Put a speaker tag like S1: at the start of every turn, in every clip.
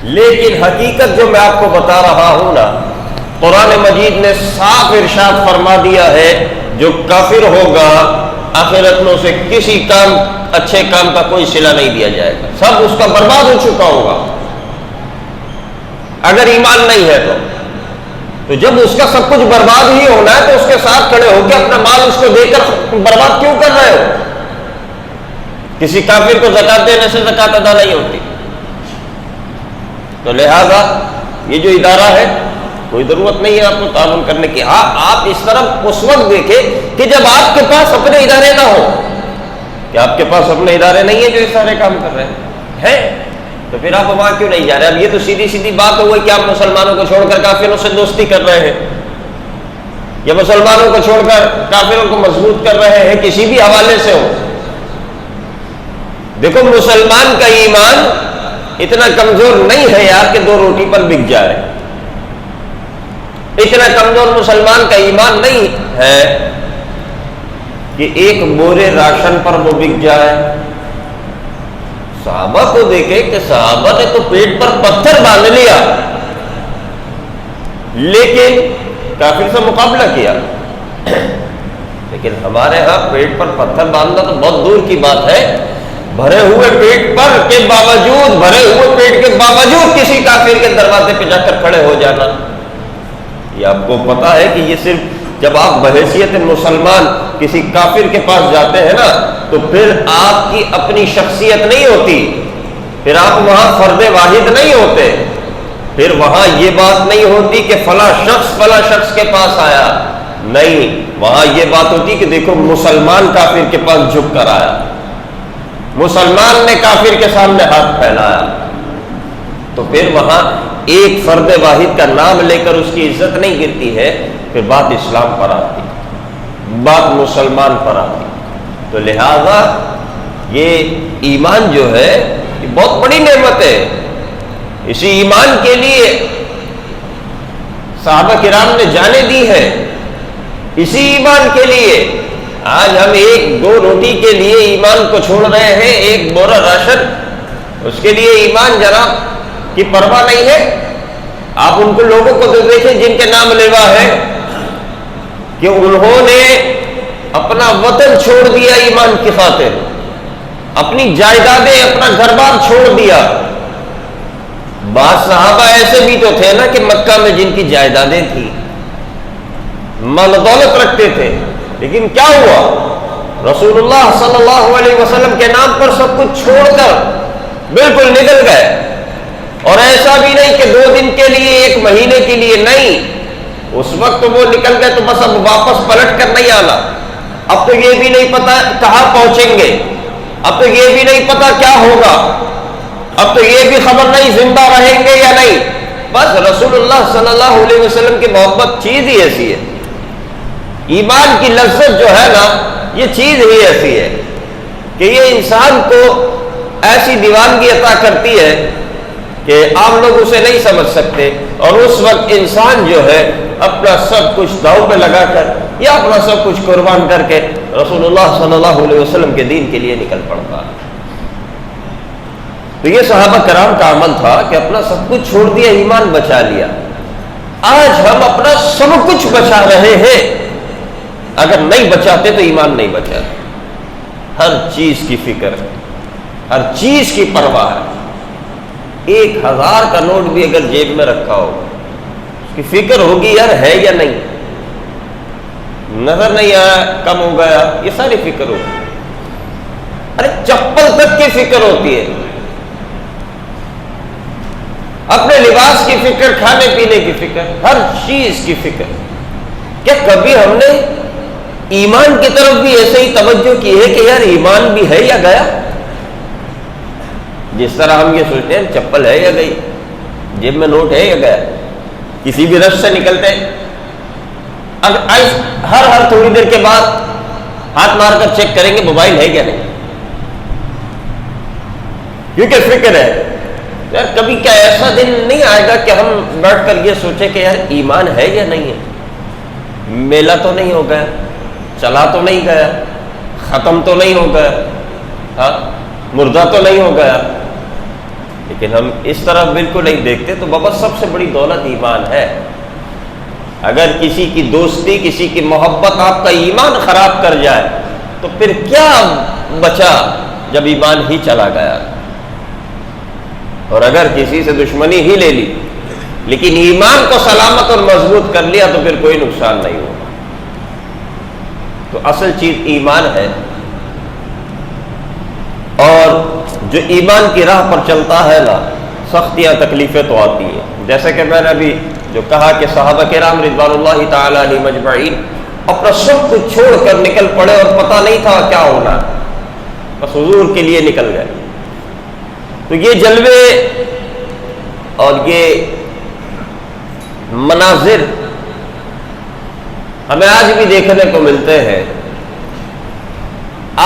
S1: لیکن حقیقت جو میں آپ کو بتا رہا ہوں نا، قرآن مجید نے صاف ارشاد فرما دیا ہے جو کافر ہوگا آخرت میں اسے کسی کام اچھے کام کا کوئی صلہ نہیں دیا جائے گا، سب اس کا برباد ہو چکا ہوگا اگر ایمان نہیں ہے تو جب اس کا سب کچھ برباد ہی ہونا ہے تو اس کے ساتھ کھڑے ہو کے اپنا مال اس کو دے کر برباد کیوں کر رہے ہو؟ کسی کافر کو زکات دینے سے زکات ادا نہیں ہوتی، تو لہذا یہ جو ادارہ ہے کوئی ضرورت نہیں ہے آپ کو تعاون کرنے کی۔ ہاں آپ اس طرف اس وقت دیکھیں کہ جب آپ کے پاس اپنے ادارے نہ ہو، کہ آپ کے پاس اپنے ادارے نہیں ہیں جو اس سارے کام کر رہے ہیں تو پھر آپ وہاں کیوں نہیں جا رہے؟ اب یہ تو سیدھی سیدھی بات ہو گئی کہ آپ مسلمانوں کو چھوڑ کر کافروں سے دوستی کر رہے ہیں، یا مسلمانوں کو چھوڑ کر کافروں کو مضبوط کر رہے ہیں، کسی بھی حوالے سے ہو۔ دیکھو مسلمان کا ایمان اتنا کمزور نہیں ہے یار کہ 2 روٹی پر بک جائے، اتنا کمزور مسلمان کا ایمان نہیں ہے کہ 1 بورے راشن پر وہ بک جائے۔ صحابہ کو دیکھے کہ صحابہ نے تو پیٹ پر پتھر باندھ لیا لیکن کافر سے مقابلہ کیا، لیکن ہمارے ہاں پیٹ پر پتھر باندھنا تو بہت دور کی بات ہے، بھرے ہوئے پیٹ پر کے باوجود، بھرے ہوئے پیٹ کے باوجود کسی کافر کے دروازے پہ جا کر کھڑے ہو جانا۔ یہ آپ کو پتا ہے کہ یہ صرف جب آپ بحیثیت مسلمان کسی کافر کے پاس جاتے ہیں نا تو پھر آپ کی اپنی شخصیت نہیں ہوتی، پھر آپ وہاں فرد واحد نہیں ہوتے، پھر وہاں یہ بات نہیں ہوتی کہ فلاں شخص کے پاس آیا، نہیں، وہاں یہ بات ہوتی کہ دیکھو مسلمان کافر کے پاس جھک کر آیا، مسلمان نے کافر کے سامنے ہاتھ پھیلایا، تو پھر وہاں ایک فرد واحد کا نام لے کر اس کی عزت نہیں گرتی ہے، پھر بات اسلام پر آتی، بات مسلمان پر آتی۔ تو لہذا یہ ایمان جو ہے یہ بہت بڑی نعمت ہے، اسی ایمان کے لیے صحابہ کرام نے جانیں دی ہے، اسی ایمان کے لیے آج ہم 1-2 روٹی کے لیے ایمان کو چھوڑ رہے ہیں، 1 بورا راشن، اس کے لیے ایمان جناب کی پرواہ نہیں ہے۔ آپ ان کو لوگوں کو تو دیکھیں جن کے نام لیوا ہے کہ انہوں نے اپنا وطن چھوڑ دیا ایمان کی خاطر، اپنی جائیدادیں، اپنا گھر بار چھوڑ دیا۔ بعض صحابہ ایسے بھی تو تھے نا کہ مکہ میں جن کی جائیدادیں تھیں، مال و دولت رکھتے تھے، لیکن کیا ہوا؟ رسول اللہ صلی اللہ علیہ وسلم کے نام پر سب کچھ چھوڑ کر بالکل نکل گئے، اور ایسا بھی نہیں کہ 2 دن کے لیے، 1 مہینے کے لیے، نہیں، اس وقت وہ نکل گئے تو بس اب واپس پلٹ کر نہیں آنا۔ اب تو یہ بھی نہیں پتا کہاں پہنچیں گے، اب تو یہ بھی نہیں پتا کیا ہوگا، اب تو یہ بھی خبر نہیں زندہ رہیں گے یا نہیں۔ بس رسول اللہ صلی اللہ علیہ وسلم کی محبت چیز ہی ایسی ہے، ایمان کی لذت جو ہے نا یہ چیز ہی ایسی ہے کہ یہ انسان کو ایسی دیوانگی عطا کرتی ہے کہ آپ لوگ اسے نہیں سمجھ سکتے، اور اس وقت انسان جو ہے اپنا سب کچھ داؤ پہ لگا کر یا اپنا سب کچھ قربان کر کے رسول اللہ صلی اللہ علیہ وسلم کے دین کے لیے نکل پڑتا ہے۔ تو یہ صحابہ کرام کا عمل تھا کہ اپنا سب کچھ چھوڑ دیا، ایمان بچا لیا۔ آج ہم اپنا سب کچھ بچا رہے ہیں، اگر نہیں بچاتے تو ایمان نہیں بچا۔ ہر چیز کی فکر ہے، ہر چیز کی پرواہ ہے۔ 1000 کا نوٹ بھی اگر جیب میں رکھا ہو اس کی فکر ہوگی یار ہے یا نہیں، نظر نہیں آیا، کم ہو گیا، یہ ساری فکر ہوگی۔ ارے چپل تک کی فکر ہوتی ہے، اپنے لباس کی فکر، کھانے پینے کی فکر، ہر چیز کی فکر۔ کیا کبھی ہم نے ایمان کی طرف بھی ایسے ہی توجہ کی ہے کہ یار ایمان بھی ہے یا گیا؟ جس طرح ہم یہ سوچتے ہیں چپل ہے یا گئی، جیب میں نوٹ ہے یا گیا، کسی بھی رش سے نکلتے ہر تھوڑی دیر کے بعد ہاتھ مار کر چیک کریں گے موبائل ہے کیا نہیں، کیونکہ فکر ہے۔ یار کبھی کیا ایسا دن نہیں آئے گا کہ ہم بیٹھ کر یہ سوچیں کہ یار ایمان ہے یا نہیں ہے؟ میلہ تو نہیں ہو گیا، چلا تو نہیں گیا، ختم تو نہیں ہو گیا، ہاں مردہ تو نہیں ہو گیا، لیکن ہم اس طرح بالکل نہیں دیکھتے. تو بابا سب سے بڑی دولت ایمان ہے. اگر کسی کی دوستی، کسی کی محبت آپ کا ایمان خراب کر جائے تو پھر کیا بچا جب ایمان ہی چلا گیا. اور اگر کسی سے دشمنی ہی لے لی لیکن ایمان کو سلامت اور مضبوط کر لیا تو پھر کوئی نقصان نہیں ہوگا. تو اصل چیز ایمان ہے. اور جو ایمان کی راہ پر چلتا ہے نا، سختیاں تکلیفیں تو آتی ہیں. جیسے کہ میں نے ابھی جو کہا کہ صحابہ کرام رضوان اللہ تعالی علیہم اجمعین اپنا سب کچھ چھوڑ کر نکل پڑے اور پتہ نہیں تھا کیا ہونا، بس حضور کے لیے نکل گئے. تو یہ جلوے اور یہ مناظر ہمیں آج بھی دیکھنے کو ملتے ہیں.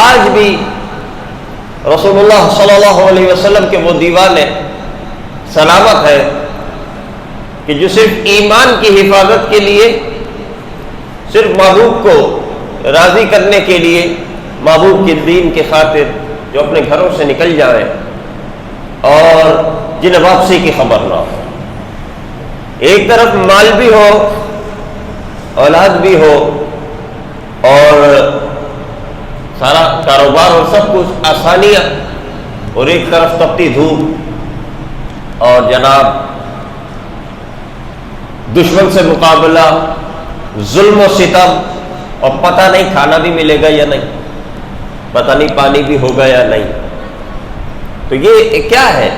S1: آج بھی رسول اللہ صلی اللہ علیہ وسلم کے وہ دیوانے سلامت ہے کہ جو صرف ایمان کی حفاظت کے لیے، صرف محبوب کو راضی کرنے کے لیے، محبوب کے دین کی خاطر جو اپنے گھروں سے نکل جائیں اور جنہیں واپسی کی خبر نہ ہو. ایک طرف مال بھی ہو، اولاد بھی ہو اور سارا کاروبار اور سب کچھ آسانیاں، اور ایک طرف تپتی دھوپ اور جناب دشمن سے مقابلہ، ظلم و ستم، اور پتہ نہیں کھانا بھی ملے گا یا نہیں، پتہ نہیں پانی بھی ہوگا یا نہیں. تو یہ کیا ہے؟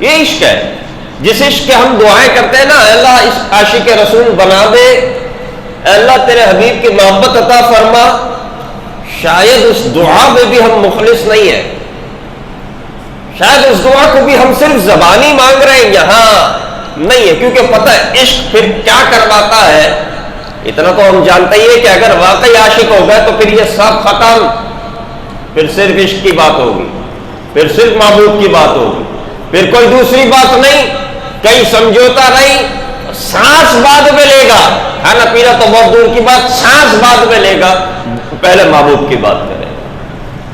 S1: یہ عشق ہے. جس عشق کے ہم دعائیں کرتے ہیں نا، اے اللہ اس عاشق رسول بنا دے، اے اللہ تیرے حبیب کی محبت عطا فرما، شاید اس دعا میں بھی ہم مخلص نہیں ہیں. شاید اس دعا کو بھی ہم صرف زبانی مانگ رہے ہیں، یہاں نہیں ہے. کیونکہ پتہ ہے عشق پھر کیا کرواتا ہے. اتنا تو ہم جانتے ہی ہیں کہ اگر واقعی عاشق ہو گئے تو پھر یہ سب ختم. پھر صرف عشق کی بات ہوگی، پھر صرف محبوب کی بات ہوگی، پھر کوئی دوسری بات نہیں، کہیں سمجھوتا نہیں. سانس بعد میں لے گا، کھانا پینا تو بہت دور کی بات، سانس بعد میں لے گا، پہلے محبوب کی بات کرے.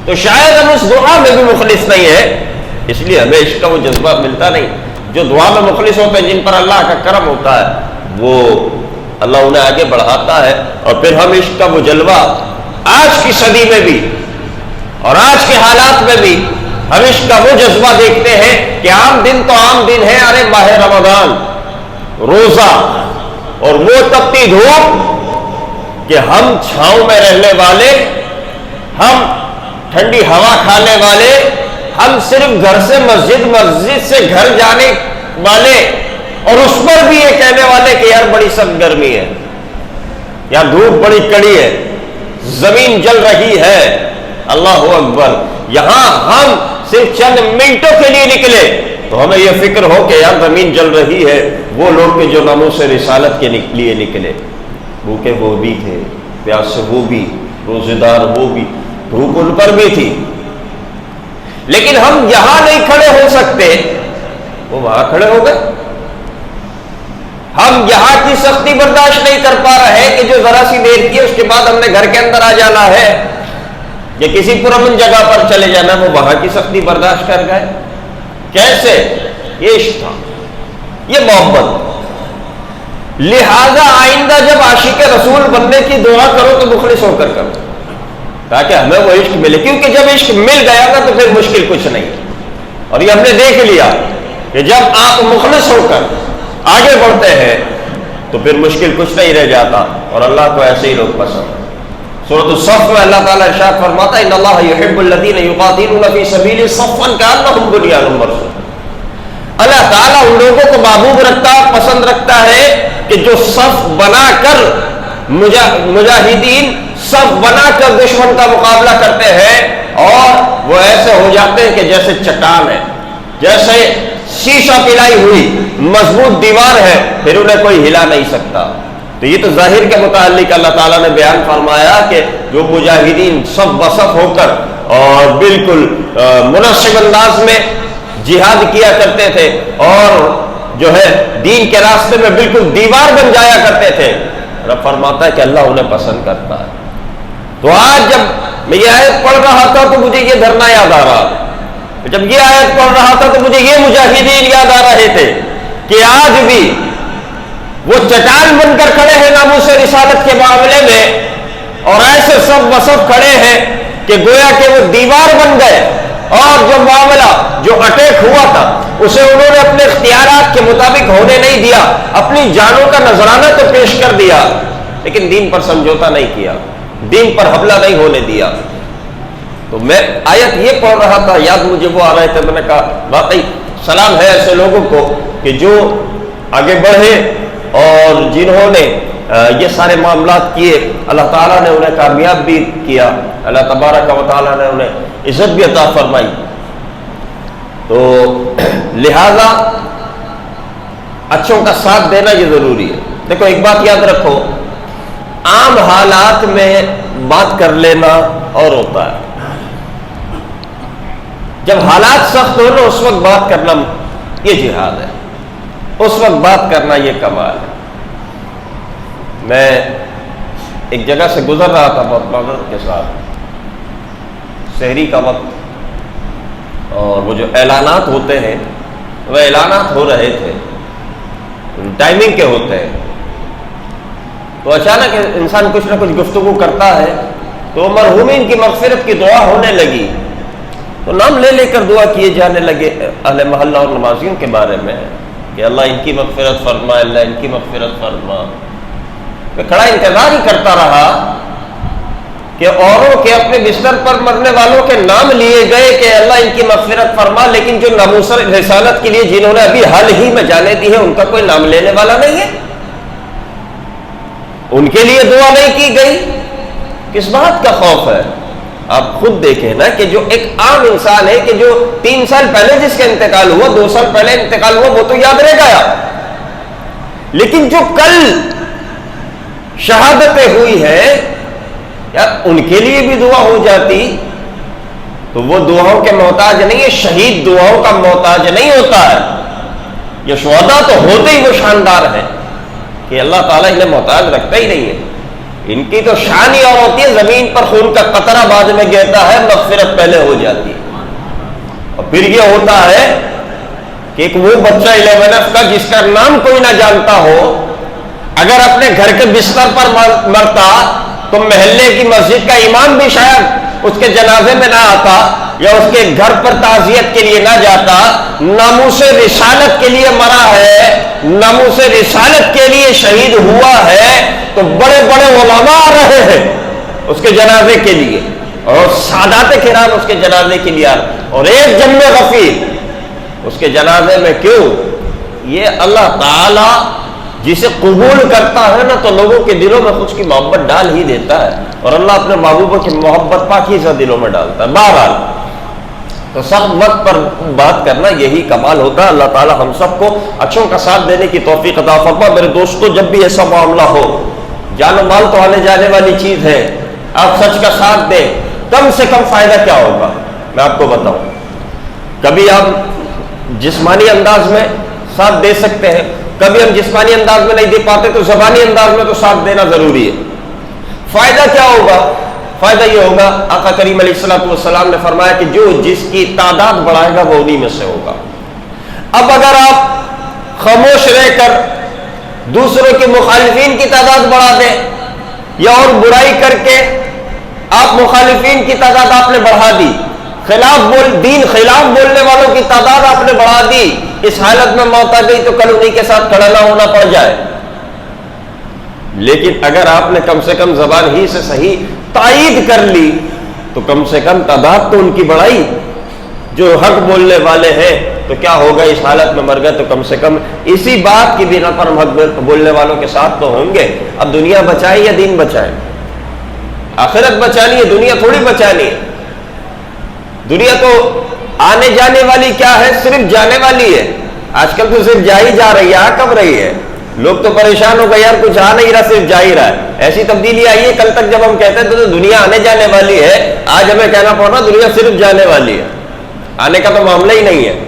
S1: تو شاید ہم اس دعا میں بھی مخلص نہیں ہے، اس لیے ہمیں عشق کا وہ جذبہ ملتا نہیں. جو دعا میں مخلص ہوتے ہیں، جن پر اللہ کا کرم ہوتا ہے، وہ اللہ انہیں آگے بڑھاتا ہے. اور پھر ہم عشق کا وہ جلوہ آج کی صدی میں بھی اور آج کے حالات میں بھی ہم عشق کا وہ جذبہ دیکھتے ہیں کہ عام دن تو عام دن ہے، ارے ماہ رمضان، روزہ اور وہ تپتی دھوپ کہ ہم چھاؤں میں رہنے والے، ہم ٹھنڈی ہوا کھانے والے، ہم صرف گھر سے مسجد، مسجد سے گھر جانے والے، اور اس پر بھی یہ کہنے والے کہ یار بڑی سخت گرمی ہے، یار دھوپ بڑی کڑی ہے، زمین جل رہی ہے. اللہ اکبر. یہاں ہم صرف چند منٹوں کے لیے نکلے تو ہمیں یہ فکر ہو کہ یار زمین جل رہی ہے. وہ لوگ کے جو ناموس رسالت کے لیے نکلے، بھوکے وہ بھی تھے، پیاس سے وہ بھی، روزے دار وہ بھی، دھوپ ان پر بھی تھی. لیکن ہم یہاں نہیں کھڑے ہو سکتے، وہ وہاں کھڑے ہو گئے. ہم یہاں کی سختی برداشت نہیں کر پا رہے کہ جو ذرا سی دیر کی ہے اس کے بعد ہم نے گھر کے اندر آ جانا ہے یا کسی پرامن جگہ پر چلے جانا، وہ وہاں کی سختی برداشت کر گئے. کیسے؟ یہ عشق تھا، یہ محبت. لہذا آئندہ جب عاشق رسول بننے کی دعا کرو تو مخلص ہو کر کرو تاکہ ہمیں وہ عشق ملے. کیونکہ جب عشق مل گیا نا تو پھر مشکل کچھ نہیں. اور یہ ہم نے دیکھ لیا کہ جب آپ مخلص ہو کر آگے بڑھتے ہیں تو پھر مشکل کچھ نہیں رہ جاتا. اور اللہ کو ایسے ہی لوگ پسند. سورۃ الصف میں اللہ تعالیٰ ارشاد فرماتا ہے ان اللہ یحب الذین یقاتلون فی سبیلہ صفا کأنہم بنیان مرصوص. اللہ تعالیٰ ان لوگوں کو محبوب رکھتا، پسند رکھتا ہے کہ جو صف بنا کر مجاہدین صف بنا کر دشمن کا مقابلہ کرتے ہیں اور وہ ایسے ہو جاتے ہیں کہ جیسے چٹان ہے، جیسے شیشہ پلائی ہوئی مضبوط دیوار ہے، پھر انہیں کوئی ہلا نہیں سکتا. تو یہ تو ظاہر کے متعلق اللہ تعالیٰ نے بیان فرمایا کہ جو مجاہدین صف بصف ہو کر اور بالکل مناسب انداز میں جہاد کیا کرتے تھے اور جو ہے دین کے راستے میں بالکل دیوار بن جایا کرتے تھے، رب فرماتا ہے کہ اللہ انہیں پسند کرتا ہے. تو آج جب میں یہ آیت پڑھ رہا تھا تو مجھے یہ دھرنا یاد آ رہا جب یہ آیت پڑھ رہا تھا تو مجھے یہ مجاہدین یاد آ رہے تھے کہ آج بھی وہ چٹان بن کر کھڑے ہیں ناموس رسالت کے معاملے میں، اور ایسے سب وصف کھڑے ہیں کہ گویا کہ وہ دیوار بن گئے، اور جو معاملہ جو اٹیک ہوا تھا اسے انہوں نے اپنے اختیارات کے مطابق ہونے نہیں دیا، اپنی جانوں کا نذرانہ تو پیش کر دیا لیکن دین پر سمجھوتا نہیں کیا، دین پر حملہ نہیں ہونے دیا۔ تو میں آیت یہ پڑھ رہا تھا، یاد مجھے وہ آ رہے تھے، میں نے کہا واقعی سلام ہے ایسے لوگوں کو کہ جو آگے بڑھے اور جنہوں نے یہ سارے معاملات کیے، اللہ تعالیٰ نے انہیں کامیاب بھی کیا، اللہ تبارک و تعالیٰ نے انہیں عزت بھی عطا فرمائی۔ تو لہذا اچھوں کا ساتھ دینا یہ ضروری ہے۔ دیکھو ایک بات یاد رکھو، عام حالات میں بات کر لینا اور ہوتا ہے، جب حالات سخت ہو نا اس وقت بات کرنا یہ جہاد ہے، اس وقت بات کرنا یہ کمال ہے۔ میں ایک جگہ سے گزر رہا تھا بہت معذرت کے ساتھ، سحری کا وقت، اور وہ جو اعلانات ہوتے ہیں وہ اعلانات ہو رہے تھے، ٹائمنگ کے ہوتے ہیں، تو اچانک انسان کچھ نہ کچھ گفتگو کرتا ہے تو مرحومین کی مغفرت کی دعا ہونے لگی، تو نام لے لے کر دعا کیے جانے لگے اہل محلہ اور نمازیوں کے بارے میں کہ اللہ ان کی مغفرت فرما، اللہ ان کی مغفرت فرما۔ میں کھڑا انتظار ہی کرتا رہا کہ اوروں کے اپنے بستر پر مرنے والوں کے نام لیے گئے کہ اللہ ان کی مغفرت فرما، لیکن جو ناموس رسالت کے لیے جنہوں نے ابھی حال ہی میں جانے دی ہے ان کا کوئی نام لینے والا نہیں ہے، ان کے لیے دعا نہیں کی گئی۔ کس بات کا خوف ہے؟ آپ خود دیکھیں نا کہ جو ایک عام انسان ہے کہ جو 3 سال پہلے جس کا انتقال ہوا، 2 سال پہلے انتقال ہوا، وہ تو یاد رہ گیا، لیکن جو کل شہادتیں ہوئی ہے یار ان کے لیے بھی دعا ہو جاتی تو وہ دعاؤں کے محتاج نہیں ہے، شہید دعاؤں کا محتاج نہیں ہوتا ہے۔ یہ شہداء تو ہوتے ہی وہ شاندار ہیں کہ اللہ تعالیٰ انہیں محتاج رکھتا ہی نہیں ہے، ان کی تو شان ہی اور ہوتی ہے، زمین پر خون کا قطرہ بعد میں گرتا ہے، مغفرت پہلے ہو جاتی ہے۔ اور پھر یہ ہوتا ہے کہ ایک وہ بچہ 11 کا جس کا نام کوئی نہ جانتا ہو، اگر اپنے گھر کے بستر پر مرتا تو محلے کی مسجد کا امام بھی شاید اس کے جنازے میں نہ آتا یا اس کے گھر پر تعزیت کے لیے نہ جاتا۔ ناموس رسالت کے لیے مرا ہے، ناموس رسالت کے لیے شہید ہوا ہے، تو بڑے بڑے علماء آ رہے ہیں اس کے جنازے کے لیے، اور سادات کرام اس کے جنازے کے لیے آ رہے ہیں، اور ایک جم غفیر اس کے جنازے میں کیوں؟ یہ اللہ تعالی جسے قبول کرتا ہے نا تو لوگوں کے دلوں میں خود کی محبت ڈال ہی دیتا ہے، اور اللہ اپنے محبوبوں کی محبت پاکیزہ دلوں میں ڈالتا ہے۔ بہرحال تو سب وقت پر بات کرنا یہی کمال ہوتا ہے۔ اللہ تعالی ہم سب کو اچھوں کا ساتھ دینے کی توفیق عطا فرما۔ میرے دوستو، جب بھی ایسا معاملہ ہو، جان و مال تو آنے جانے والی چیز ہے، آپ سچ کا ساتھ دیں، کم سے کم فائدہ کیا ہوگا میں آپ کو بتاؤں۔ کبھی آپ جسمانی انداز میں ساتھ دے سکتے ہیں، کبھی ہم جسمانی انداز میں نہیں دے پاتے تو زبانی انداز میں تو ساتھ دینا ضروری ہے۔ فائدہ کیا ہوگا؟ فائدہ یہ ہوگا، آقا کریم علیہ الصلوۃ والسلام نے فرمایا کہ جو جس کی تعداد بڑھائے گا وہ انہی میں سے ہوگا۔ اب اگر آپ خاموش رہ کر دوسروں کے مخالفین کی تعداد بڑھا دیں یا اور برائی کر کے آپ مخالفین کی تعداد آپ نے بڑھا دی، دین خلاف بولنے والوں کی تعداد آپ نے بڑھا دی، اس حالت میں موت آ گئی تو کل انہی کے ساتھ کھڑا نہ ہونا پڑ جائے۔ لیکن اگر آپ نے کم سے کم زبان ہی سے صحیح تائید کر لی تو کم سے کم تعداد تو ان کی بڑھائی، جو حق بولنے والے ہیں تو کیا ہوگا، اس حالت میں مر گئے تو کم سے کم اسی بات کی بنا پر ہم حق بولنے والوں کے ساتھ تو ہوں گے۔ اب دنیا بچائے یا دین بچائے؟ آخرت بچانی ہے، دنیا تھوڑی بچانی ہے۔ دنیا تو آنے جانے والی کیا ہے، صرف جانے والی ہے۔ آج کل تو صرف جا ہی جا رہی ہے، آ کب رہی ہے؟ لوگ تو پریشان ہو گئے یار کچھ آ نہیں رہا، صرف جا ہی رہا ہے۔ ایسی تبدیلی آئی ہے، کل تک جب ہم کہتے تھے تو دنیا آنے جانے والی ہے، آج ہمیں کہنا پڑ رہا دنیا صرف جانے والی ہے، آنے کا تو معاملہ ہی نہیں ہے۔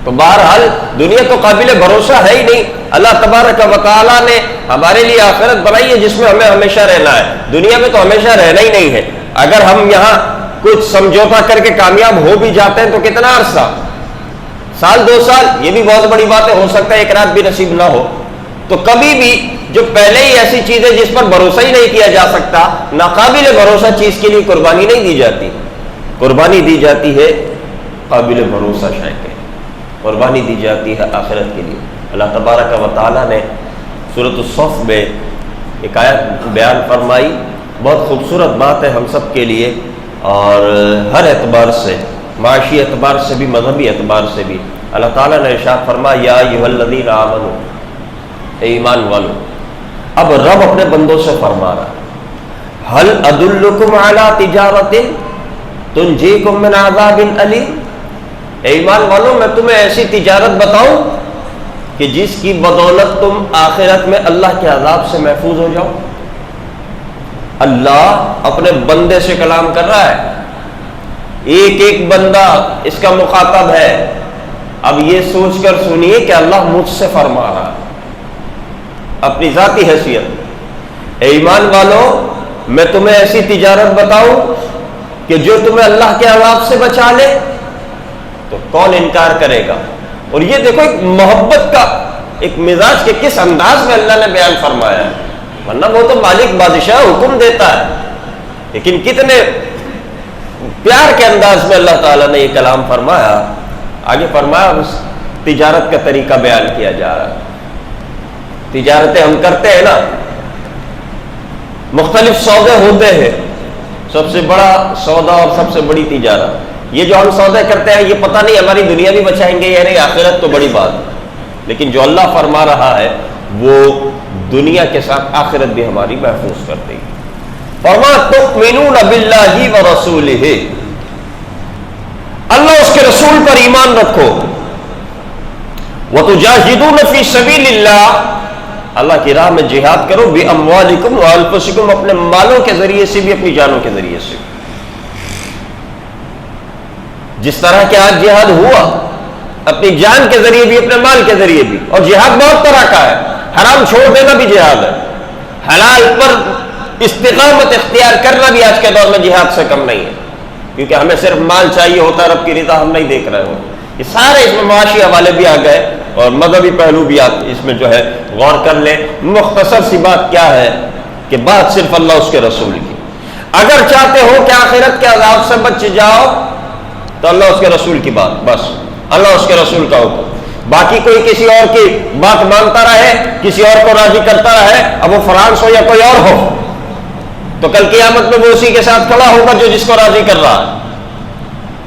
S1: تو بہرحال دنیا تو قابل بھروسہ ہے ہی نہیں۔ اللہ تبارک و تعالیٰ نے ہمارے لیے آخرت بنائی ہے جس میں ہمیں ہمیشہ رہنا ہے، دنیا میں تو ہمیشہ رہنا ہی نہیں ہے۔ اگر ہم یہاں کچھ سمجھوتا کر کے کامیاب ہو بھی جاتے ہیں تو کتنا عرصہ، سال 2 سال، یہ بھی بہت بڑی بات ہے، ہو سکتا ہے 1 رات بھی نصیب نہ ہو. تو کبھی بھی جو پہلے ہی ایسی چیز ہے جس پر بھروسہ ہی نہیں کیا جا سکتا، ناقابل بھروسہ چیز کے لیے قربانی نہیں دی جاتی. قربانی دی جاتی ہے قابل بھروسہ شے کے، قربانی دی جاتی ہے آخرت کے لیے. اللہ تبارک و تعالیٰ نے سورۃ الصف میں ایک آیت بیان فرمائی، بہت خوبصورت بات ہے ہم سب کے لیے، اور ہر اعتبار سے، معاشی اعتبار سے بھی، مذہبی اعتبار سے بھی. اللہ تعالیٰ نے ارشاد فرمایا یا ایھا الذین آمنوا، اے ایمان والو. اب رب اپنے بندوں سے فرما رہا، هل ادلکم علی تجارۃ تنجیکم من عذاب علیم. اے ایمان والو، میں تمہیں ایسی تجارت بتاؤں کہ جس کی بدولت تم آخرت میں اللہ کے عذاب سے محفوظ ہو جاؤ. اللہ اپنے بندے سے کلام کر رہا ہے، ایک ایک بندہ اس کا مخاطب ہے. اب یہ سوچ کر سنیے کہ اللہ مجھ سے فرما رہا ہے اپنی ذاتی حیثیت. اے ایمان والو، میں تمہیں ایسی تجارت بتاؤں کہ جو تمہیں اللہ کے عذاب سے بچا لے. تو کون انکار کرے گا؟ اور یہ دیکھو ایک محبت کا ایک مزاج کے کس انداز میں اللہ نے بیان فرمایا ہے. ورنہ وہ تو مالک بادشاہ حکم دیتا ہے، لیکن کتنے پیار کے انداز میں اللہ تعالیٰ نے یہ کلام فرمایا. آگے فرمایا اس تجارت کا طریقہ بیان کیا جا رہا ہے. تجارتیں ہم کرتے ہیں نا، مختلف سودے ہوتے ہیں. سب سے بڑا سودا اور سب سے بڑی تجارت، یہ جو ہم سودے کرتے ہیں، یہ پتہ نہیں ہماری دنیا بھی بچائیں گے یا نہیں، آخرت تو بڑی بات. لیکن جو اللہ فرما رہا ہے وہ دنیا کے ساتھ آخرت بھی ہماری محفوظ کر دے گی. فرمایا تؤمنون باللہ ورسولہ، اللہ اس کے رسول پر ایمان رکھو. وتجاہدون فی سبیل اللہ، اللہ کی راہ میں جہاد کرو. باموالکم وانفسکم، اپنے مالوں کے ذریعے سے بھی، اپنی جانوں کے ذریعے سے. جس طرح کہ آج جہاد ہوا، اپنی جان کے ذریعے بھی، اپنے مال کے ذریعے بھی. اور جہاد بہت طرح کا ہے، حرام چھوڑ دینا بھی جہاد ہے، حلال پر استقامت اختیار کرنا بھی آج کے دور میں جہاد سے کم نہیں ہے. کیونکہ ہمیں صرف مال چاہیے ہوتا ہے، رب کی رضا ہم نہیں دیکھ رہے ہوتے. یہ سارے اس میں معاشی حوالے بھی آ گئے اور مذہبی پہلو بھی اس میں جو ہے غور کر لیں. مختصر سی بات کیا ہے کہ بات صرف اللہ اس کے رسول کی. اگر چاہتے ہو کہ آخرت کے عذاب سے بچ جاؤ تو اللہ اس کے رسول کی بات، بس اللہ اس کے رسول کا حکم. باقی کوئی کسی اور کی بات مانتا رہے، کسی اور کو راضی کرتا رہے، اب وہ فرانس ہو یا کوئی اور ہو، تو کل قیامت میں وہ اسی کے ساتھ کھڑا ہوگا جو جس کو راضی کر رہا ہے.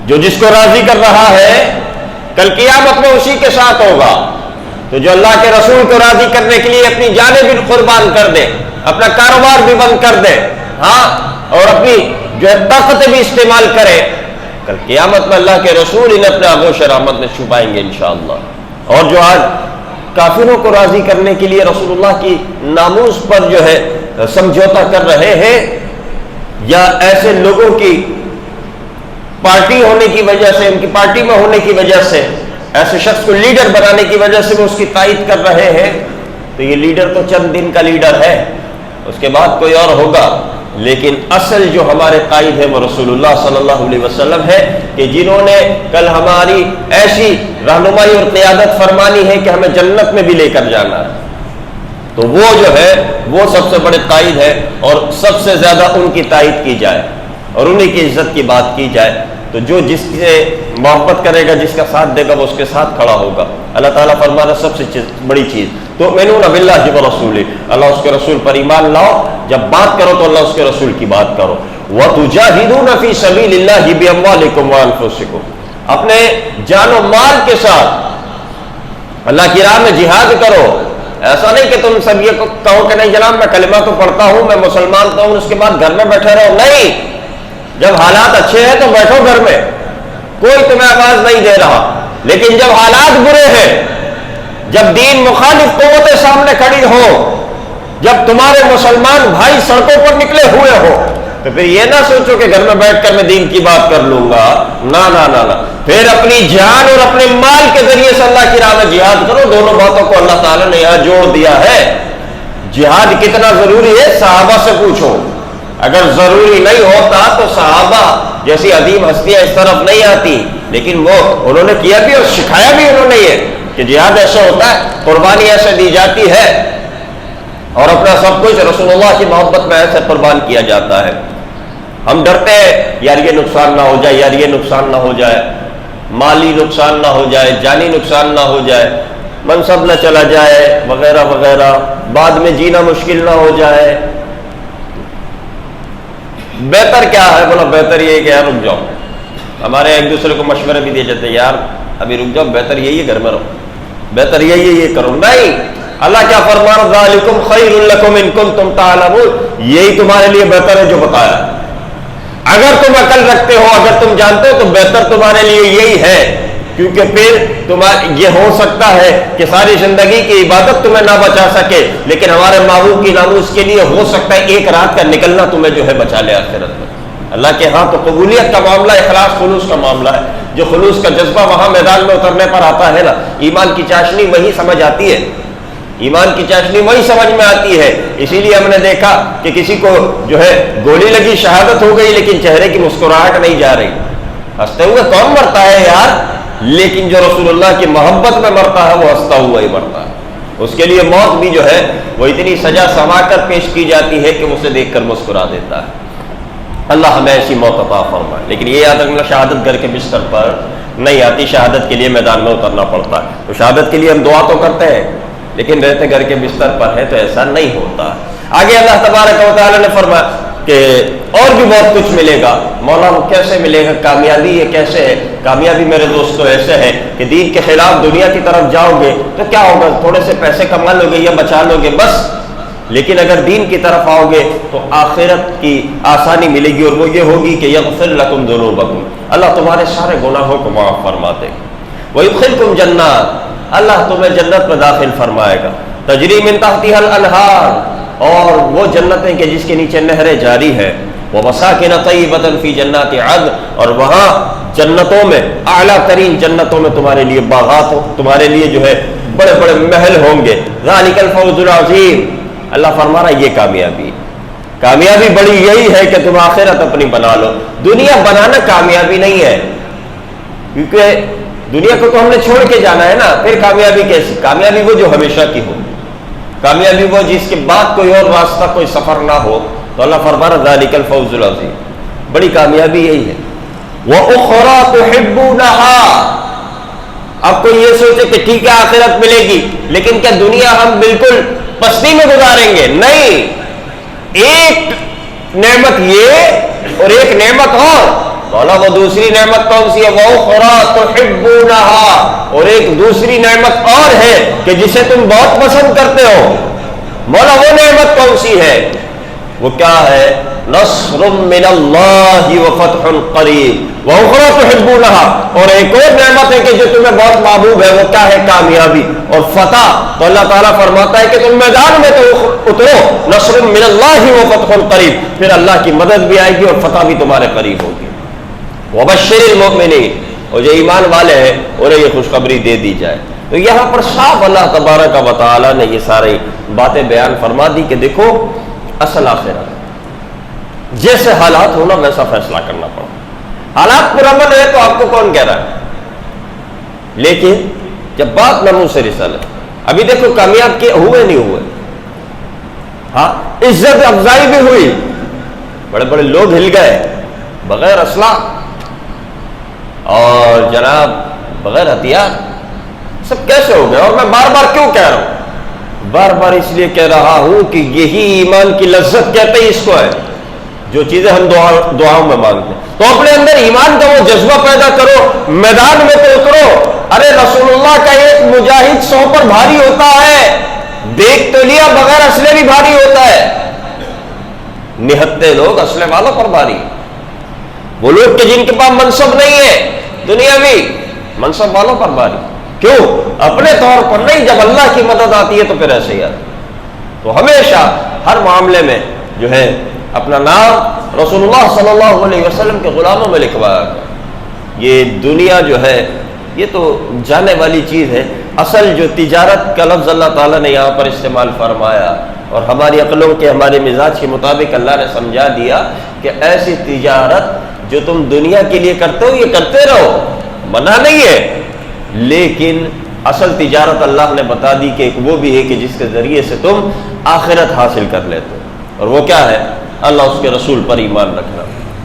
S1: جو جس کو راضی کر رہا ہے کل قیامت میں اسی کے ساتھ ہوگا. تو جو اللہ کے رسول کو راضی کرنے کے لیے اپنی جانیں بھی قربان کر دے، اپنا کاروبار بھی بند کر دے، ہاں، اور اپنی جو ہے طاقت بھی استعمال کرے، کل قیامت میں اللہ کے رسول انہیں اپنے آغوش رحمت میں چھپائیں گے انشاءاللہ. اور جو آج کافروں کو راضی کرنے کے لیے رسول اللہ کی ناموس پر جو ہے سمجھوتا کر رہے ہیں، یا ایسے لوگوں کی پارٹی ہونے کی وجہ سے، ان کی پارٹی میں ہونے کی وجہ سے، ایسے شخص کو لیڈر بنانے کی وجہ سے وہ اس کی تائید کر رہے ہیں، تو یہ لیڈر تو چند دن کا لیڈر ہے، اس کے بعد کوئی اور ہوگا. لیکن اصل جو ہمارے قائد ہے وہ رسول اللہ صلی اللہ علیہ وسلم ہے، کہ جنہوں نے کل ہماری ایسی رہنمائی اور قیادت فرمانی ہے کہ ہمیں جنت میں بھی لے کر جانا ہے. تو وہ جو ہے وہ سب سے بڑے قائد ہے، اور سب سے زیادہ ان کی تائید کی جائے اور انہیں کی عزت کی بات کی جائے. تو جو جس سے محبت کرے گا، جس کا ساتھ دے گا، وہ اس کے ساتھ کھڑا ہوگا. اللہ تعالیٰ فرما رہا ہے سب سے بڑی چیز تؤمنون باللہ ورسولہ، اللہ اس کے رسول پر ایمان لاؤ. جب بات کرو تو اللہ اس کے رسول کی بات کرو. وتجاہدون فی سبیل اللہ باموالکم وانفسکم، اپنے جان و مال کے ساتھ اللہ کی راہ میں جہاد کرو. ایسا نہیں کہ تم سب یہ کہو کہ نہیں جناب میں کلمہ تو پڑھتا ہوں، میں مسلمان تو ہوں، اس کے بعد گھر میں بیٹھے رہو. نہیں، جب حالات اچھے ہیں تو بیٹھو گھر میں، کوئی تمہیں آواز نہیں دے رہا. لیکن جب حالات برے ہیں، جب دین مخالف قوتیں سامنے کھڑی ہو، جب تمہارے مسلمان بھائی سڑکوں پر نکلے ہوئے ہو، تو پھر یہ نہ سوچو کہ گھر میں بیٹھ کر میں دین کی بات کر لوں گا. نہ نہ نہ نہ، پھر اپنی جان اور اپنے مال کے ذریعے سے اللہ کی راہ میں جہاد کرو. دونوں باتوں کو اللہ تعالیٰ نے یہاں جوڑ دیا ہے. جہاد کتنا ضروری ہے صحابہ سے پوچھو. اگر ضروری نہیں ہوتا تو صحابہ جیسی عظیم ہستیاں اس طرف نہیں آتی، لیکن وہ انہوں نے کیا بھی اور سکھایا بھی انہوں نے یہ کہ جہاد ایسا ہوتا ہے، قربانی ایسے دی جاتی ہے، اور اپنا سب کچھ رسول اللہ کی محبت میں ایسے قربان کیا جاتا ہے۔ ہم ڈرتے ہیں یار یہ نقصان نہ ہو جائے، یار یہ نقصان نہ ہو جائے، مالی نقصان نہ ہو جائے، جانی نقصان نہ ہو جائے، منصب نہ چلا جائے وغیرہ وغیرہ، بعد میں جینا مشکل نہ ہو جائے۔ بہتر کیا ہے؟ بولا بہتر یہ ہے کہ یار رک جاؤ۔ ہمارے ایک دوسرے کو مشورے بھی دیے جاتے ہیں، یار ابھی رک جاؤ، بہتر یہی ہے گھر میں رہو، بہتر یہی ہے یہ کرو۔ نہیں، اللہ کیا فرما رہا؟ ذالکم خیر لکم ان کنتم تعلمون، یہی تمہارے لیے بہتر ہے جو بتایا۔ اگر تم عقل رکھتے ہو، اگر تم جانتے ہو تو بہتر تمہارے لیے یہی ہے، کیونکہ پھر یہ ہو سکتا ہے کہ ساری زندگی کی عبادت تمہیں نہ بچا سکے، لیکن ہمارے محبوب کی ناموس کے لیے ہو سکتا ہے ایک رات کا نکلنا تمہیں جو ہے بچا لے آخرت میں۔ اللہ کے ہاں تو قبولیت کا معاملہ، اخلاص خلوص کا معاملہ ہے۔ جو خلوص کا جذبہ وہاں میدان میں اترنے پر آتا ہے نا، ایمان کی چاشنی وہی سمجھ آتی ہے، ایمان کی چاشنی وہی سمجھ میں آتی ہے۔ اسی لیے ہم نے دیکھا کہ کسی کو جو ہے گولی لگی، شہادت ہو گئی، لیکن چہرے کی مسکراہٹ نہیں جا رہی۔ ہنستے ہوئے کون مرتا ہے یار؟ لیکن جو رسول اللہ کی محبت میں مرتا ہے وہ ہنستا ہوا ہی مرتا ہے۔ اس کے لیے موت بھی جو ہے وہ اتنی سزا سما کر پیش کی جاتی ہے کہ اسے دیکھ کر مسکرا دیتا ہے۔ اللہ ہمیں ایسی موت عطا فرمائے۔ لیکن یہ یاد رکھنا، شہادت گھر کے بستر پر نہیں آتی، شہادت کے لیے میدان میں اترنا پڑتا ہے۔ تو شہادت کے لیے ہم دعا تو کرتے ہیں، لیکن رہتے گھر کے بستر پر ہے تو ایسا نہیں ہوتا۔ آگے اللہ تبارک و تعالی نے فرمایا کہ اور بھی بہت کچھ ملے گا۔ مولا وہ کیسے ملے گا؟ کامیابی یہ کیسے ہے؟ کامیابی میرے دوستو ایسے ہے کہ دین کے خلاف دنیا کی طرف جاؤ گے تو کیا ہوگا؟ تھوڑے سے پیسے کما لو گے یا بچا لو گے بس، لیکن اگر دین کی طرف آؤ گے تو آخرت کی آسانی ملے گی، اور وہ یہ ہوگی کہ یغفر لکم ذنوبکم، اللہ تمہارے سارے گناہوں کو معاف فرما دے گا۔ ویدخلکم جنات، اللہ تمہیں جنت میں داخل فرمائے گا، تجری من تحتها الانہار، اور وہ جنتیں کہ جس کے نیچے نہریں جاری ہے، ومساکن طیبۃ فی جنات عدن، اور وہاں جنتوں میں اعلیٰ ترین جنتوں میں تمہارے لیے باغات ہو، تمہارے لیے جو ہے بڑے بڑے محل ہوں گے۔ ذالک الفوز العظیم، اللہ فرما رہا ہے یہ کامیابی، کامیابی بڑی یہی ہے کہ تم آخرت اپنی بنا لو۔ دنیا بنانا کامیابی نہیں ہے، کیونکہ دنیا کو تو ہم نے چھوڑ کے جانا ہے نا، پھر کامیابی کیسی؟ کامیابی وہ جو ہمیشہ کی ہو، کامیابی وہ جس کے بعد کوئی اور راستہ، کوئی سفر نہ ہو۔ تو اللہ فرما رہا ذالک الفوز العظیم، بڑی کامیابی یہی ہے۔ وَأُخْرَى تُحِبُّونَهَا، اب کوئی یہ سوچے کہ ٹھیک ہے آخرت ملے گی، لیکن کیا دنیا ہم بالکل پستی میں گزاریں گے؟ نہیں، ایک نعمت یہ اور ایک نعمت اور، مولا وہ دوسری نعمت کون سی ہے؟ وَأُخْرَى تُحِبُّونَهَا، اور ایک دوسری نعمت اور ہے کہ جسے تم بہت پسند کرتے ہو۔ مولا وہ نعمت کون سی ہے؟ وہ کیا ہے؟ نصر من اللہ وفتح قریب وَأُخْرَى تُحِبُّونَهَا، اور ایک اور نعمت ہے کہ جو تمہیں بہت محبوب ہے، وہ کیا ہے؟ کامیابی اور فتح۔ تو اللہ تعالیٰ فرماتا ہے کہ تم میدان میں تو اترو، نصر من اللہ وفتح قریب، پھر اللہ کی مدد بھی آئے گی اور فتح بھی تمہارے قریب ہوگی۔ وَبَشِّرِ الْمُؤْمِنِينَ، اور جو ایمان والے ہیں انہیں یہ خوشخبری دے دی جائے۔ تو یہاں پر صاحب اللہ تبارک و تعالیٰ نے یہ ساری باتیں بیان فرما دی کہ دیکھو اصل آخرت، جیسے حالات ہونا ویسا فیصلہ کرنا پڑا۔ حالات پر عمل ہے تو آپ کو کون کہہ رہا ہے، لیکن جب بات ناموس رسالت، ابھی دیکھو کامیاب کے ہوئے نہیں ہوئے، ہاں عزت افزائی بھی ہوئی، بڑے بڑے لوگ ہل گئے بغیر اسلحہ اور جناب بغیر ہتھیار، سب کیسے ہو گئے؟ اور میں بار بار کیوں کہہ رہا ہوں؟ بار بار اس لیے کہہ رہا ہوں کہ یہی ایمان کی لذت کہتے ہیں اس کو ہے، جو چیزیں ہم دعاؤں میں مانگتے ہیں۔ تو اپنے اندر ایمان کا وہ جذبہ پیدا کرو، میدان میں تو اترو۔ ارے رسول اللہ کا ایک مجاہد 100 پر بھاری ہوتا ہے، دیکھ تو لیا بغیر اسلحے بھی بھاری ہوتا ہے، نہتے لوگ اسلحے والوں پر بھاری، وہ لوگ کہ جن کے پاس منصب نہیں ہے دنیاوی، منصب والوں پر بھاری۔ کیوں؟ اپنے طور پر نہیں، جب اللہ کی مدد آتی ہے تو پھر ایسے ہی آتی۔ تو ہمیشہ ہر معاملے میں جو ہے اپنا نام رسول اللہ صلی اللہ علیہ وسلم کے غلاموں میں لکھوایا گیا۔ یہ دنیا جو ہے یہ تو جانے والی چیز ہے، اصل جو تجارت کا لفظ اللہ تعالیٰ نے یہاں پر استعمال فرمایا اور ہماری عقلوں کے ہمارے مزاج کے مطابق اللہ نے سمجھا دیا کہ ایسی تجارت جو تم دنیا کے لیے کرتے ہو یہ کرتے رہو، منع نہیں ہے، لیکن اصل تجارت اللہ نے بتا دی کہ ایک وہ بھی ہے کہ جس کے ذریعے سے تم آخرت حاصل کر لیتے ہو، اور وہ کیا ہے؟ اللہ اس کے رسول پر ایمان رکھنا،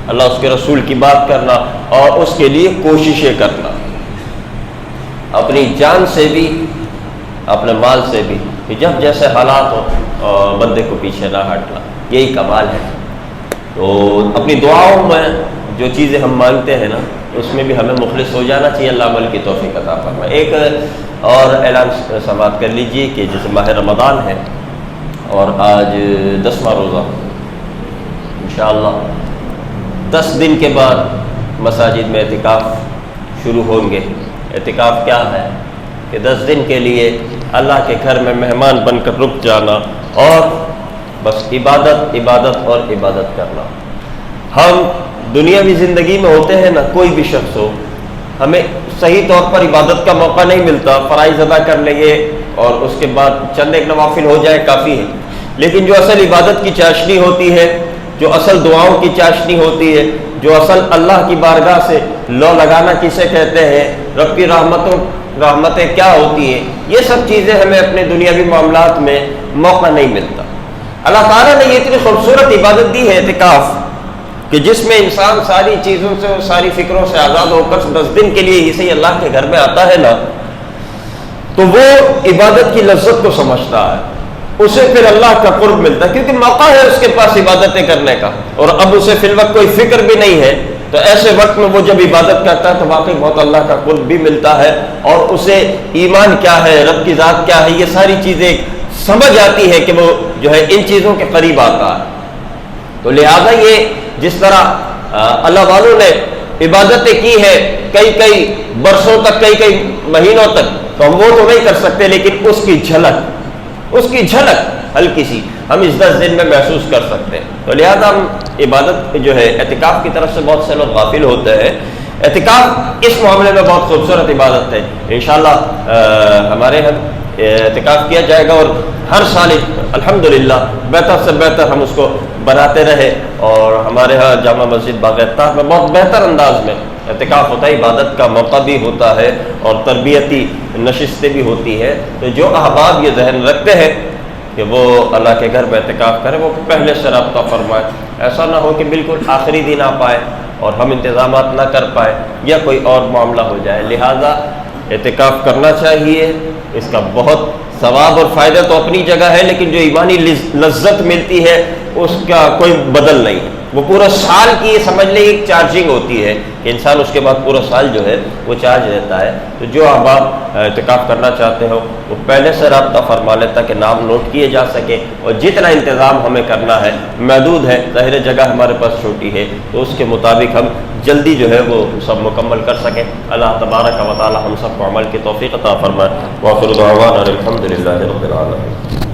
S1: اللہ اس کے رسول کی بات کرنا اور اس کے لیے کوششیں کرنا، اپنی جان سے بھی اپنے مال سے بھی، کہ جب جیسے حالات ہو بندے کو پیچھے نہ ہٹنا، یہی کمال ہے۔ تو اپنی دعاؤں میں جو چیزیں ہم مانگتے ہیں نا اس میں بھی ہمیں مخلص ہو جانا چاہیے، اللہ عمل کی توفیق عطا فرمائے۔ ایک اور اعلان سماعت کر لیجئے کہ جیسے ماہ رمضان ہے اور آج 10واں روزہ، انشاءاللہ 10 دن کے بعد مساجد میں اعتکاف شروع ہوں گے۔ اعتکاف کیا ہے؟ کہ 10 دن کے لیے اللہ کے گھر میں مہمان بن کر رک جانا اور بس عبادت عبادت اور عبادت کرنا۔ ہم دنیاوی زندگی میں ہوتے ہیں نا، کوئی بھی شخص ہو، ہمیں صحیح طور پر عبادت کا موقع نہیں ملتا، فرائض ادا کر لیں گے اور اس کے بعد چند ایک نوافل ہو جائے کافی ہے، لیکن جو اصل عبادت کی چاشنی ہوتی ہے، جو اصل دعاؤں کی چاشنی ہوتی ہے، جو اصل اللہ کی بارگاہ سے لو لگانا کسے کہتے ہیں، رب کی رحمتیں کیا ہوتی ہیں، یہ سب چیزیں ہمیں اپنے دنیاوی معاملات میں موقع نہیں ملتا۔ اللہ تعالیٰ نے یہ اتنی خوبصورت عبادت دی ہے اعتکاف، کہ جس میں انسان ساری چیزوں سے اور ساری فکروں سے آزاد ہو کر 10 دن کے لیے اسی اللہ کے گھر میں آتا ہے نا، تو وہ عبادت کی لذت کو سمجھتا ہے، اسے پھر اللہ کا قرب ملتا ہے، کیونکہ موقع ہے اس کے پاس عبادتیں کرنے کا، اور اب اسے فی الوقت کوئی فکر بھی نہیں ہے، تو ایسے وقت میں وہ جب عبادت کرتا ہے تو واقعی بہت اللہ کا قرب بھی ملتا ہے، اور اسے ایمان کیا ہے، رب کی ذات کیا ہے، یہ ساری چیزیں سمجھ آتی ہے کہ وہ جو ہے ان چیزوں کے قریب آتا ہے۔ تو لہذا یہ جس طرح اللہ والوں نے عبادتیں کی ہے کئی برسوں تک، کئی مہینوں تک، تو ہم وہ تو نہیں کر سکتے، لیکن اس کی جھلک ہلکی سی ہم اس 10 دن میں محسوس کر سکتے ہیں۔ تو لہذا ہم عبادت جو ہے اعتکاف کی طرف سے بہت سے لوگ غافل ہوتے ہیں۔ اعتکاف اس معاملے میں بہت خوبصورت عبادت ہے، انشاءاللہ ہمارے یہاں اعتکاف کیا جائے گا، اور ہر سال الحمدللہ بہتر سے بہتر ہم اس کو بناتے رہے، اور ہمارے ہاں جامع مسجد باغ اطہار میں بہت بہتر انداز میں اعتکاف ہوتا ہے، عبادت کا موقع بھی ہوتا ہے اور تربیتی نشستیں بھی ہوتی ہے۔ تو جو احباب یہ ذہن رکھتے ہیں کہ وہ اللہ کے گھر میں اعتکاف کریں، وہ پہلے سے رابطہ فرمائے، ایسا نہ ہو کہ بالکل آخری دن آ پائے اور ہم انتظامات نہ کر پائے یا کوئی اور معاملہ ہو جائے۔ لہٰذا اعتکاف کرنا چاہیے، اس کا بہت ثواب اور فائدہ تو اپنی جگہ ہے، لیکن جو ایمانی لذت ملتی ہے اس کا کوئی بدل نہیں، وہ پورا سال کی سمجھ لیں ایک چارجنگ ہوتی ہے کہ انسان اس کے بعد پورا سال جو ہے وہ چارج رہتا ہے۔ تو جو احباب اعتکاف کرنا چاہتے ہو وہ پہلے سے رابطہ فرما لیں تاکہ نام نوٹ کیے جا سکے، اور جتنا انتظام ہمیں کرنا ہے محدود ہے، ظاہر جگہ ہمارے پاس چھوٹی ہے، تو اس کے مطابق ہم جلدی جو ہے وہ سب مکمل کر سکیں۔ اللہ تبارک و تعالی ہم سب کو عمل کی توفیق عطا فرمائے۔ وآخر دعوانا الحمد للہ رب العالمین۔